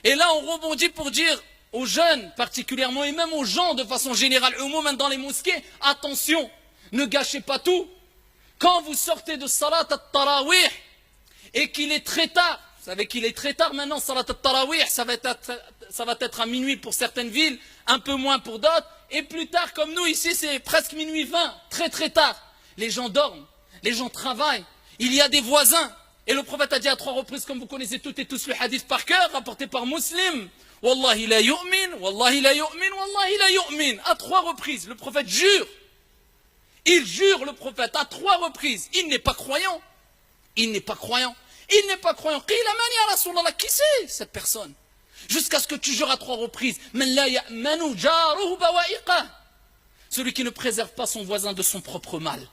Et là, on rebondit pour dire aux jeunes particulièrement et même aux gens de façon générale, au moins même dans les mosquées, attention, ne gâchez pas tout. Quand vous sortez de Salat al-Tarawih et qu'il est très tard, vous savez qu'il est très tard maintenant, Salat al-Tarawih, ça va être à minuit pour certaines villes, un peu moins pour d'autres, et plus tard comme nous ici c'est presque minuit 20, très très tard. Les gens dorment, les gens travaillent, il y a des voisins. Et le prophète a dit à 3 reprises, comme vous connaissez toutes et tous le hadith par cœur, rapporté par Muslim, Wallahi la yu'min, Wallahi la yu'min, Wallahi la yu'min. À 3 reprises, le prophète jure. Il jure, le prophète, à 3 reprises. Il n'est pas croyant. Il n'est pas croyant. Il n'est pas croyant. Qui c'est cette personne? Jusqu'à ce que tu jures à 3 reprises. Celui qui ne préserve pas son voisin de son propre mal.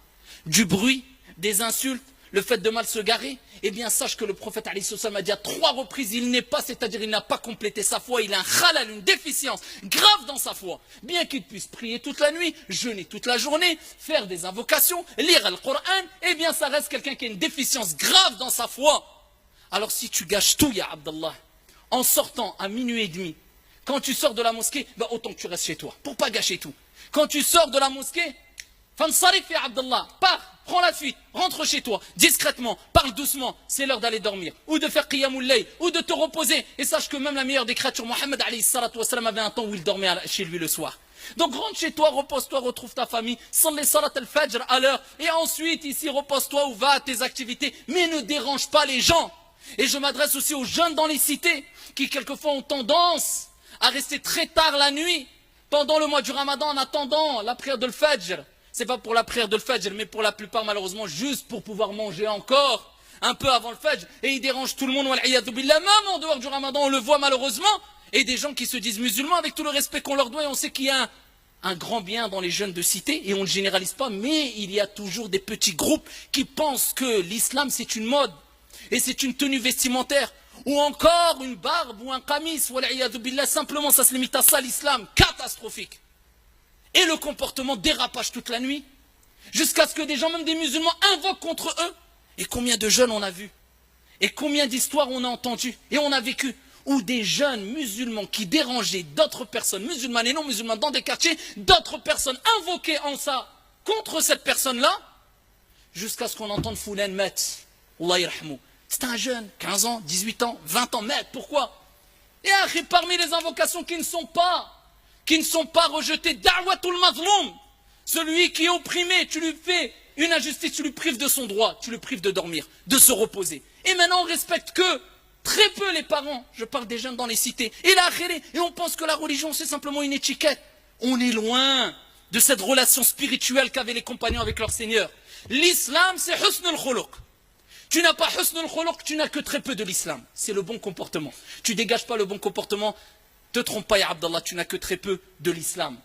Du bruit, des insultes, le fait de mal se garer, eh bien sache que le prophète a dit à 3 reprises, il n'est pas, c'est-à-dire il n'a pas complété sa foi, il a un khalal, une déficience grave dans sa foi. Bien qu'il puisse prier toute la nuit, jeûner toute la journée, faire des invocations, lire le Coran, eh bien ça reste quelqu'un qui a une déficience grave dans sa foi. Alors si tu gâches tout, ya Abdallah, en sortant à minuit et demi, quand tu sors de la mosquée, ben autant que tu restes chez toi, pour pas gâcher tout. Quand tu sors de la mosquée, Fansarif ya Abdallah, pars, prends la fuite, rentre chez toi, discrètement, parle doucement, c'est l'heure d'aller dormir, ou de faire qiyamul layl, ou de te reposer, et sache que même la meilleure des créatures, Mohammed alayhi salatu wassalam, avait un temps où il dormait chez lui le soir. Donc rentre chez toi, repose-toi, retrouve ta famille, sans les salat al-fajr à l'heure, et ensuite ici repose-toi ou va à tes activités, mais ne dérange pas les gens. Et je m'adresse aussi aux jeunes dans les cités, qui quelquefois ont tendance à rester très tard la nuit, pendant le mois du Ramadan, en attendant la prière de l'Fajr. C'est pas pour la prière de l'Fajr, mais pour la plupart, malheureusement, juste pour pouvoir manger encore un peu avant le Fajr. Et ils dérangent tout le monde, même en dehors du Ramadan, on le voit malheureusement. Et des gens qui se disent musulmans, avec tout le respect qu'on leur doit, et on sait qu'il y a un grand bien dans les jeunes de cité, et on ne le généralise pas, mais il y a toujours des petits groupes qui pensent que l'islam, c'est une mode, et c'est une tenue vestimentaire, ou encore une barbe, ou un qamis, simplement ça se limite à ça, l'islam, catastrophique. Et le comportement dérapage toute la nuit, jusqu'à ce que des gens, même des musulmans, invoquent contre eux. Et combien de jeunes on a vu, et combien d'histoires on a entendues, et on a vécu, où des jeunes musulmans qui dérangeaient d'autres personnes, musulmanes et non musulmanes, dans des quartiers, d'autres personnes invoquaient en ça, contre cette personne-là, jusqu'à ce qu'on entende Foulen met, Allah yarhamou. C'est un jeune, 15 ans, 18 ans, 20 ans, met, pourquoi? Et parmi les invocations qui ne sont pas rejetés, da'watul mazloum, celui qui est opprimé, tu lui fais une injustice, tu lui prives de son droit, tu le prives de dormir, de se reposer. Et maintenant on respecte que très peu les parents, je parle des jeunes dans les cités, et on pense que la religion c'est simplement une étiquette. On est loin de cette relation spirituelle qu'avaient les compagnons avec leur Seigneur. L'islam c'est husnul khuluq. Tu n'as pas husnul khuluq, tu n'as que très peu de l'islam. C'est le bon comportement. Tu dégages pas le bon comportement, te trompe pas, ya Abdallah, tu n'as que très peu de l'islam.